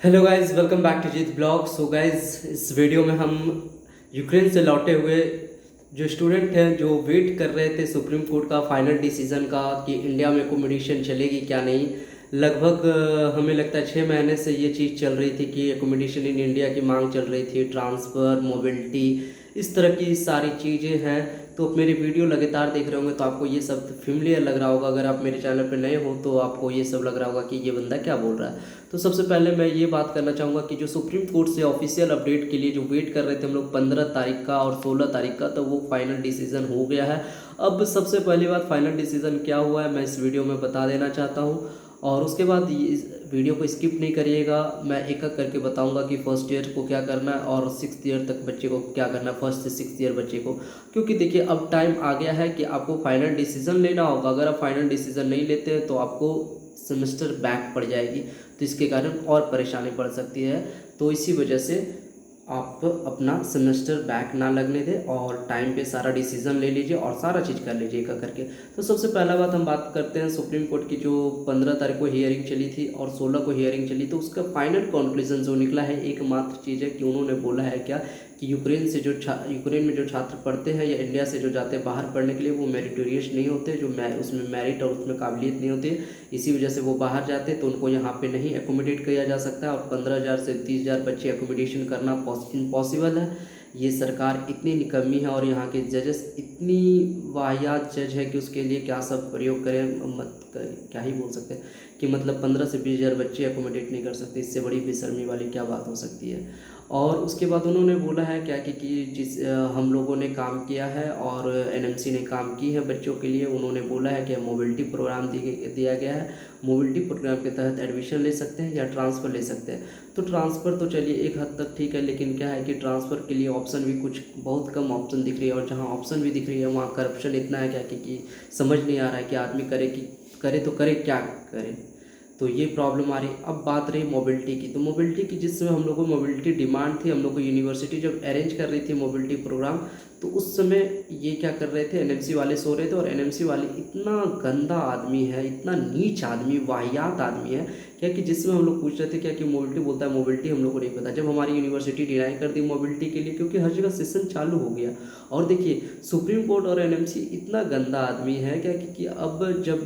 Hello guys, welcome back to Jeet blog. So guys, इस video में हम यूक्रेन से लौटे हुए जो स्टूडेंट हैं जो वेट कर रहे थे सुप्रीम कोर्ट का फाइनल डिसीजन का कि इंडिया में एकोमोडेशन चलेगी क्या नहीं। लगभग हमें लगता है 6 महीने से ये चीज़ चल रही थी कि एकोमोडेशन इन इंडिया की मांग चल रही थी, ट्रांसफ़र, मोबिलिटी, इस तरह की सारी चीज़ें हैं। तो आप मेरी वीडियो लगातार देख रहे होंगे तो आपको ये सब फेमिलियर लग रहा होगा। अगर आप मेरे चैनल पर नए हो तो आपको ये सब लग रहा होगा कि ये बंदा क्या बोल रहा है। तो सबसे पहले मैं ये बात करना चाहूँगा कि जो सुप्रीम कोर्ट से ऑफिशियल अपडेट के लिए जो वेट कर रहे थे हम लोग 15 तारीख का और 16 तारीख का, तो वो फाइनल डिसीजन हो गया है। अब सबसे पहली बात, फाइनल डिसीजन क्या हुआ है मैं इस वीडियो में बता देना चाहता हूँ, और उसके बाद इस वीडियो को स्किप नहीं करिएगा। मैं एक एक करके बताऊंगा कि फर्स्ट ईयर को क्या करना है और 6th ईयर तक बच्चे को क्या करना है, फर्स्ट से 6th ईयर बच्चे को। क्योंकि देखिए अब टाइम आ गया है कि आपको फाइनल डिसीजन लेना होगा। अगर आप फाइनल डिसीजन नहीं लेते हैं तो आपको सेमेस्टर बैक पड़ जाएगी, तो इसके कारण और परेशानी बढ़ सकती है। तो इसी वजह से आप अपना सेमेस्टर बैक ना लगने दें और टाइम पे सारा डिसीजन ले लीजिए और सारा चीज़ कर लीजिए एक करके। तो सबसे पहला बात हम बात करते हैं सुप्रीम कोर्ट की जो 15 तारीख को हियरिंग चली थी और 16 को हियरिंग चली, तो उसका फाइनल कंक्लूजन जो निकला है एकमात्र चीज़ है कि उन्होंने बोला है क्या कि यूक्रेन में जो छात्र पढ़ते हैं या इंडिया से जो जाते हैं बाहर पढ़ने के लिए वो मेरिटोरियस नहीं होते, जो उसमें मेरिट और उसमें काबिलियत नहीं होती है, इसी वजह से वो बाहर जाते हैं। तो उनको यहाँ पे नहीं एकोमोडेट किया जा सकता है और 15,000 से 30,000 बच्चे एकोमोडेशन करना इम्पॉसिबल है। ये सरकार इतनी निकम्मी है और यहाँ के जजेस इतनी वाहियात जज है कि उसके लिए क्या सब प्रयोग करें, क्या ही बोल सकते हैं कि मतलब 15 से 20,000 बच्चे एकोमोडेट नहीं कर सकते। इससे बड़ी बेशर्मी वाली क्या बात हो सकती है। और उसके बाद उन्होंने बोला है क्या कि हम लोगों ने काम किया है और एनएमसी ने काम की है बच्चों के लिए। उन्होंने बोला है कि मोबिलिटी प्रोग्राम दिया गया है, मोबिलिटी प्रोग्राम के तहत एडमिशन ले सकते हैं या ट्रांसफ़र ले सकते हैं। तो ट्रांसफ़र तो चलिए एक हद तक ठीक है, लेकिन क्या है कि ट्रांसफ़र के लिए ऑप्शन भी कुछ बहुत कम ऑप्शन दिख रही है, और जहाँ ऑप्शन भी दिख रही है वहाँ करप्शन इतना है क्या कि समझ नहीं आ रहा है कि आदमी करे तो करे क्या करे। तो ये प्रॉब्लम आ रही। अब बात रही मोबिलिटी की, तो मोबिलिटी की जिस समय हम लोग को मोबिलिटी डिमांड थी, हम लोग को यूनिवर्सिटी जब अरेंज कर रही थी मोबिलिटी प्रोग्राम, तो उस समय ये क्या कर रहे थे, एनएमसी वाले सो रहे थे। और एनएमसी वाले इतना गंदा आदमी है, इतना नीच आदमी, वाहियात आदमी है क्या कि जिसमें हम लोग पूछ रहे थे क्या कि मोबिलिटी बोलता है, मोबिलिटी हम लोग को नहीं पता। जब हमारी यूनिवर्सिटी डिनाई कर दी मोबिलिटी के लिए, क्योंकि हर जगह सेशन चालू हो गया। और देखिए सुप्रीम कोर्ट और एनएमसी इतना गंदा आदमी है क्या कि अब जब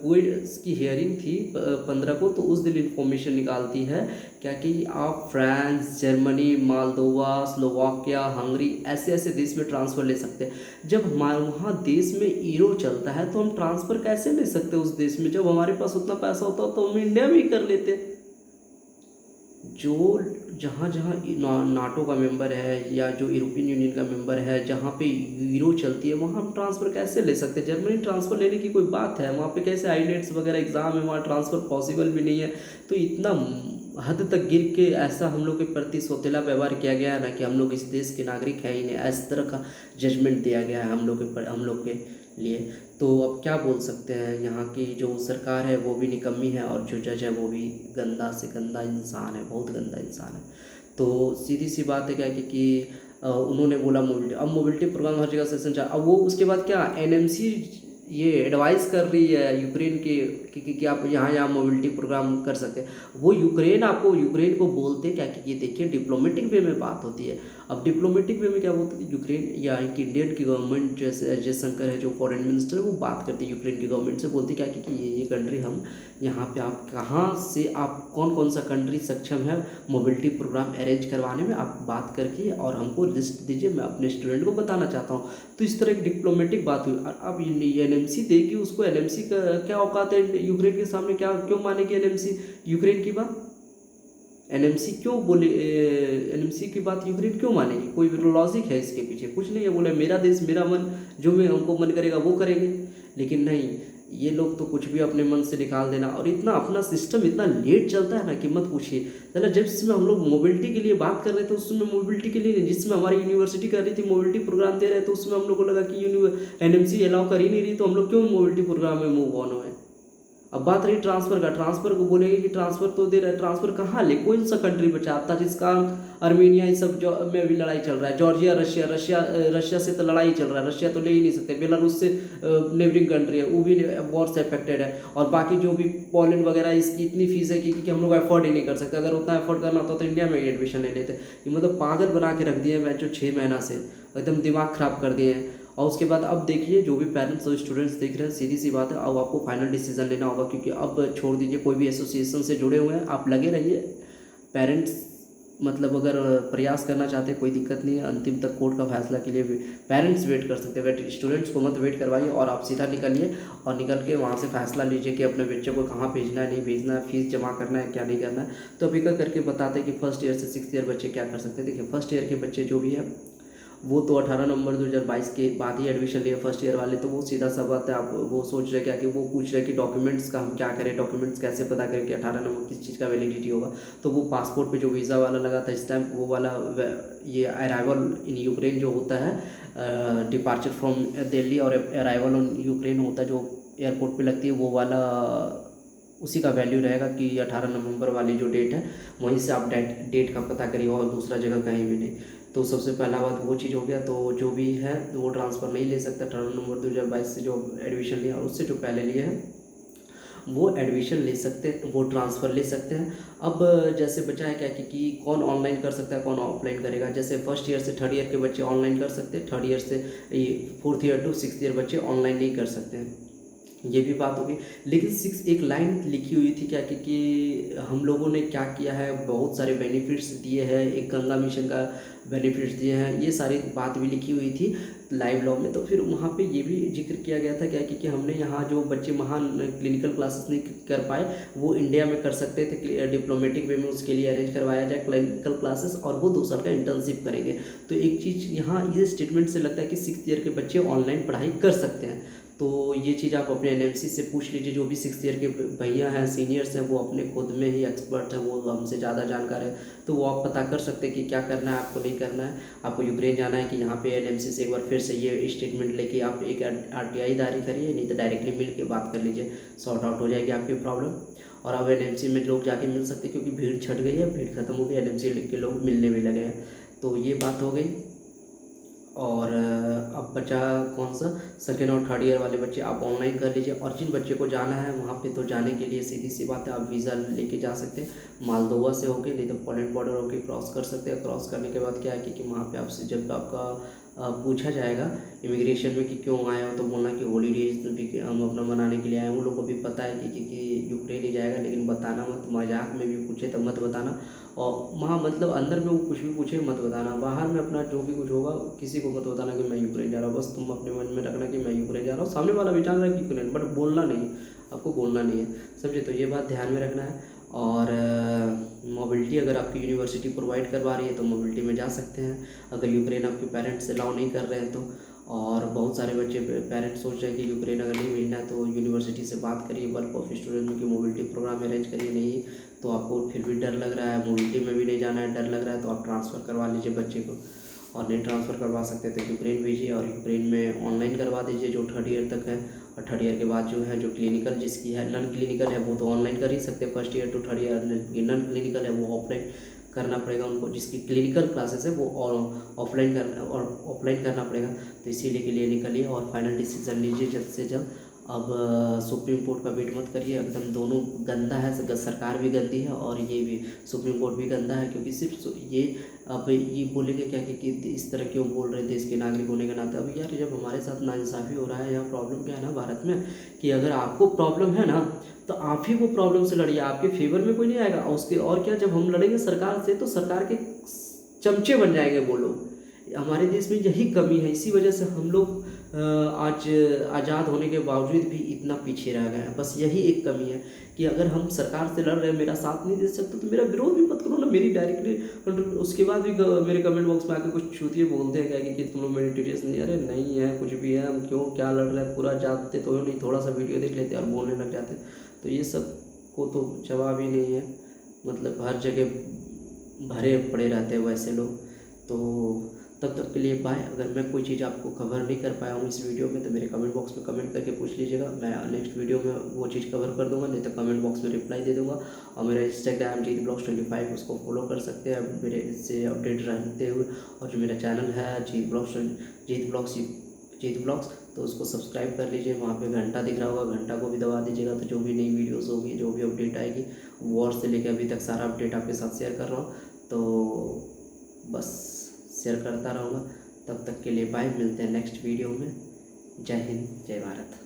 कोई की हियरिंग थी 15 को, तो उस दिन इन्फॉर्मेशन निकालती है क्या कि आप France, Germany, Moldova, Slovakia, Hungary ऐसे ऐसे देश में ट्रांसफ़र ले सकते हैं। जब हमारे वहाँ देश में ईरो चलता है तो हम ट्रांसफ़र कैसे ले सकते उस देश में? जब हमारे पास उतना पैसा होता तो हम इंडिया में ही कर लेते। जो जहाँ जहाँ नाटो का मेंबर है या जो यूरोपियन यूनियन का मेंबर है, जहाँ पे यूरो चलती है, वहाँ हम ट्रांसफ़र कैसे ले सकते हैं? जर्मनी ट्रांसफ़र लेने की कोई बात है? वहाँ पे कैसे आईलेट्स वगैरह एग्ज़ाम है, वहाँ ट्रांसफ़र पॉसिबल भी नहीं है। तो इतना हद तक गिर के ऐसा हम लोग के प्रति सौतेला व्यवहार किया गया है ना कि हम लोग इस देश के नागरिक हैं ही नहीं, इस तरह का जजमेंट दिया गया है हम लोग के लिए। तो अब क्या बोल सकते हैं, यहाँ की जो सरकार है वो भी निकम्मी है और जो जज है वो भी गंदा से गंदा इंसान है, बहुत गंदा इंसान है। तो सीधी सी बात है क्या उन्होंने बोला मोबिलिटी, अब मोबिलिटी प्रोग्राम हर जगह सेशन चाह, अब वो उसके बाद क्या एनएमसी ये एडवाइस कर रही है यूक्रेन के कि आप यहाँ यहाँ मोबिलिटी प्रोग्राम कर सकते हैं। वो यूक्रेन को बोलते क्या कि ये देखिए डिप्लोमेटिक वे में बात होती है। अब डिप्लोमेटिक वे में क्या बोलते थे, यूक्रेन या इंडियन की गवर्नमेंट जैसे जयशंकर है जो फॉरेन मिनिस्टर है, वो बात करती है यूक्रेन की गवर्नमेंट से, बोलती क्या कि ये कंट्री हम यहाँ पे आप कहाँ से, आप कौन कौन सा कंट्री सक्षम है मोबिलिटी प्रोग्राम अरेंज करवाने में, आप बात करके और हमको लिस्ट दीजिए, मैं अपने स्टूडेंट को बताना चाहता हूँ। तो इस तरह की डिप्लोमेटिक बात हुई। और अब एनएमसी देगी उसको, एनएमसी का क्या औकात है यूक्रेन के सामने, क्या क्यों मानेगी एनएमसी यूक्रेन की बात? एनएमसी क्यों बोले, एनएमसी की बात यूक्रेन क्यों मानेगी? कोई लॉजिक है इसके पीछे? कुछ नहीं है। बोले मेरा देश मेरा मन, जो मैं हमको मन करेगा वो करेंगे। लेकिन नहीं, ये लोग तो कुछ भी अपने मन से निकाल देना, और इतना अपना सिस्टम इतना लेट चलता है ना कि मत पूछिए। चलो जिसमें हम लोग मोबिलिटी के लिए बात कर रहे थे उस समय मोबिलिटी के लिए, जिसमें हमारी यूनिवर्सिटी कर रही थी मोबिलिटी प्रोग्राम दे रहे थे, उसमें हम लोग को लगा कि एनएमसी अलाउ कर ही नहीं रही, तो हम लोग क्यों मोबिलिटी प्रोग्राम में मूव ऑन हुए? अब बात रही ट्रांसफ़र का, ट्रांसफ़र को बोलेंगे कि ट्रांसफ़र तो दे रहा है, ट्रांसफ़र कहाँ ले, कौन सा कंट्री बचा, ताजिकिस्तान, अर्मेनिया, ये सब जो में भी लड़ाई चल रहा है, जॉर्जिया, रशिया से तो लड़ाई चल रहा है, रशिया तो ले ही नहीं सकते, बेलारूस से नेबरिंग कंट्री है, वो भी वॉर से अफेक्टेड है। और बाकी जो भी पोलैंड वगैरह, इसकी इतनी फीस है कि हम लोग अफोर्ड ही नहीं कर सकते, अगर उतना अफोर्ड करना होता तो इंडिया में ही एडमिशन ले लेते। ये मतलब पागल बना के रख दिए हैं जो 6 महीना से, एकदम दिमाग ख़राब कर दिए हैं। और उसके बाद अब देखिए, जो भी पेरेंट्स और स्टूडेंट्स देख रहे हैं, सीधी सी बात है, अब आपको फाइनल डिसीजन लेना होगा, क्योंकि अब छोड़ दीजिए, कोई भी एसोसिएशन से जुड़े हुए हैं आप लगे रहिए। पेरेंट्स मतलब अगर प्रयास करना चाहते हैं, कोई दिक्कत नहीं है, अंतिम तक कोर्ट का फैसला के लिए पेरेंट्स वेट कर सकते हैं, स्टूडेंट्स को मत वेट करवाइए, और आप सीधा निकलिए और निकल के वहाँ से फैसला लीजिए कि अपने बच्चे को कहाँ भेजना है, नहीं भेजना है, फीस जमा करना है, क्या नहीं करना है। तो अभी का करके बताते हैं कि फर्स्ट ईयर से 6th ईयर बच्चे क्या कर सकते हैं। देखिए, फर्स्ट ईयर के बच्चे जो भी है वो तो 18 नवंबर 2022 के बाद ही एडमिशन लिए फर्स्ट ईयर वाले, तो वो सीधा सा बात है। आप वो सोच रहे क्या कि वो पूछ रहे कि डॉक्यूमेंट्स का हम क्या करें, डॉक्यूमेंट्स कैसे पता करें कि 18 नवंबर किस चीज़ का वैलिडिटी होगा। तो वो पासपोर्ट पे जो वीज़ा वाला लगा था स्टैम्प, वो वाला ये अराइवल इन यूक्रेन जो होता है, डिपार्चर फ्रॉम दिल्ली और अराइवल ऑन यूक्रेन होता है जो एयरपोर्ट पे लगती है, वो वाला उसी का वैल्यू रहेगा कि 18 नवंबर वाली जो डेट है वहीं से आप डेट का पता करिए, और दूसरा जगह कहीं भी नहीं। तो सबसे पहला बात वो चीज़ हो गया। तो जो भी है वो ट्रांसफ़र नहीं ले सकता, 18 नवंबर 2022 से जो एडमिशन लिया, उससे जो पहले लिए हैं वो एडमिशन ले सकते हैं, वो ट्रांसफ़र ले सकते हैं। अब जैसे बचा है क्या कि कौन ऑनलाइन कर सकता है, कौन ऑफलाइन करेगा। जैसे फर्स्ट ईयर से थर्ड ईयर के बच्चे ऑनलाइन कर सकते हैं, थर्ड ईयर से ये 4th year to 6th year बच्चे ऑनलाइन नहीं कर सकते हैं, ये भी बात होगी। लेकिन एक लाइन लिखी हुई थी क्या कि हम लोगों ने क्या किया है, बहुत सारे बेनिफिट्स दिए हैं, एक गंगा मिशन का बेनिफिट्स दिए हैं, ये सारी बात भी लिखी हुई थी लाइव लॉग में। तो फिर वहाँ पे ये भी जिक्र किया गया था क्या कि हमने यहाँ जो बच्चे महान क्लिनिकल क्लासेस नहीं कर पाए वो इंडिया में कर सकते थे, डिप्लोमेटिक वे में उसके लिए अरेंज करवाया जाए क्लिनिकल क्लासेस, और वो 2 साल का इंटर्नशिप करेंगे। तो एक चीज़ यहाँ ये स्टेटमेंट से लगता है कि 6th ईयर के बच्चे ऑनलाइन पढ़ाई कर सकते हैं। तो ये चीज़ आप अपने एनएमसी से पूछ लीजिए, जो भी 6th ईयर के भैया हैं, सीनियर्स हैं, वो अपने खुद में ही एक्सपर्ट हैं, वो हमसे ज़्यादा जानकार है। तो वो आप पता कर सकते हैं कि क्या करना है, आपको नहीं करना है, आपको यूक्रेन जाना है कि यहाँ पे एनएमसी से एक बार फिर से ये स्टेटमेंट लेके आप एक आरटीआई दायर करिए, नहीं तो डायरेक्टली मिल के बात कर लीजिए, सॉर्ट आउट हो जाएगी आपकी प्रॉब्लम। और अब एनएमसी में लोग जाके मिल सकते हैं, क्योंकि भीड़ छट गई है, भीड़ खत्म हो गई, एनएमसी के लोग मिलने भी लगे हैं। तो ये बात हो गई। और अब बचा कौन सा, सेकेंड और थर्ड ईयर वाले बच्चे आप ऑनलाइन कर लीजिए। और जिन बच्चे को जाना है वहाँ पे, तो जाने के लिए सीधी सी बात है, आप वीज़ा लेके जा सकते हैं, मालदोवा से होके, नहीं तो पोलैंड बॉर्डर होके क्रॉस कर सकते हैं। क्रॉस करने के बाद क्या है कि वहाँ पे आपसे जब आपका पूछा जाएगा इमिग्रेशन में कि क्यों आए हो, तो बोलना कि हॉलीडेज हम अपना मनाने के लिए आए हैं। उन लोगों को भी पता है कि यूक्रेन ही जाएगा, लेकिन बताना मत, मजाक में भी पूछे तब मत बताना, और वहाँ मतलब अंदर में वो कुछ भी पूछे मत बताना, बाहर में अपना जो भी कुछ होगा किसी को मत बताना कि मैं यूक्रेन जा रहा हूँ। बस तुम अपने मन में रखना कि मैं यूक्रेन जा रहा हूँ, सामने वाला भी जान रहा है कि यूक्रेन, बट बोलना नहीं, आपको बोलना नहीं है, समझे। तो ये बात ध्यान में रखना है। और मोबिलिटी अगर आपकी यूनिवर्सिटी प्रोवाइड करवा रही है तो मोबिलिटी में जा सकते हैं, अगर यूक्रेन आपके पेरेंट्स अलाउ नहीं कर रहे हैं तो। और बहुत सारे बच्चे पेरेंट्स सोच रहे हैं कि यूक्रेन अगर नहीं भेजना है तो यूनिवर्सिटी से बात करिए, बल्क ऑफ स्टूडेंट की मोबिलिटी प्रोग्राम अरेंज करिए। नहीं तो आपको फिर भी डर लग रहा है, मोबिलिटी में भी नहीं जाना है, डर लग रहा है, तो आप ट्रांसफ़र करवा लीजिए बच्चे को। और नहीं ट्रांसफ़र करवा सकते तो यूक्रेन भेजिए, और यूक्रेन में ऑनलाइन करवा दीजिए जो थर्ड ईयर तक है। और थर्ड ईयर के बाद जो है, जो क्लिनिकल जिसकी है, नॉन क्लिनिकल है वो तो ऑनलाइन कर ही सकते हैं, first year to third year. Non clinical है वो ऑफलाइन करना पड़ेगा उनको, जिसकी क्लिनिकल क्लासेस है वो ऑफलाइन करना पड़ेगा। तो इसीलिए के लिए निकलिए और फाइनल डिसीजन लीजिए जल्द से जल्द। अब सुप्रीम कोर्ट का वेट मत करिए, एकदम दोनों गंदा है, सरकार भी गंदी है और ये भी सुप्रीम कोर्ट भी गंदा है। क्योंकि सिर्फ ये अब ये बोलेंगे क्या कि इस तरह क्यों बोल रहे देश के नागरिक होने के नाते। अब यार जब हमारे साथ नाइंसाफ़ी हो रहा है, यहाँ प्रॉब्लम क्या है ना भारत में, कि अगर आपको प्रॉब्लम है ना तो आप ही वो प्रॉब्लम से लड़िए, आपके फेवर में कोई नहीं आएगा। उसके और क्या, जब हम लड़ेंगे सरकार से तो सरकार के चमचे बन जाएंगे वो लोग। हमारे देश में यही कमी है, इसी वजह से हम लोग आज आज़ाद होने के बावजूद भी इतना पीछे रह गए हैं। बस यही एक कमी है कि अगर हम सरकार से लड़ रहे हैं, मेरा साथ नहीं दे सकते तो मेरा विरोध भी मत करो ना, मेरी डायरेक्टली। उसके बाद भी मेरे कमेंट बॉक्स में आकर कुछ छूतिए बोलते हैं क्या कि तुम लोग मेरी डिटेल्स नहीं, अरे नहीं है कुछ भी है, हम क्यों क्या लड़ रहे हैं पूरा जानते तो नहीं, थोड़ा सा वीडियो देख लेते और बोलने लग जाते। तो ये सब को तो जवाब ही नहीं है, मतलब हर जगह भरे पड़े रहते हैं वैसे लोग। तो तब तक के लिए बाय। अगर मैं कोई चीज़ आपको कवर नहीं कर पाया हूँ इस वीडियो में तो मेरे कमेंट बॉक्स में कमेंट करके पूछ लीजिएगा, मैं नेक्स्ट वीडियो में वो चीज़ कवर कर दूंगा, नहीं तो कमेंट बॉक्स में रिप्लाई दे दूंगा। और मेरा इंस्टाग्राम जीत ब्लॉग्स 25 उसको फॉलो कर सकते हैं मेरे इससे अपडेट रहते हुए। और जो मेरा चैनल है जीत ब्लॉग्स तो उसको सब्सक्राइब कर लीजिए, वहाँ पे घंटा दिख रहा होगा, घंटा को भी दबा दीजिएगा, तो जो भी नई वीडियोस होगी, जो भी अपडेट आएगी, वॉर से लेकर अभी तक सारा अपडेट आपके साथ शेयर कर रहा हूँ। तो बस शेयर करता रहूँगा। तब तक के लिए बाय, मिलते हैं नेक्स्ट वीडियो में। जय हिंद, जय भारत।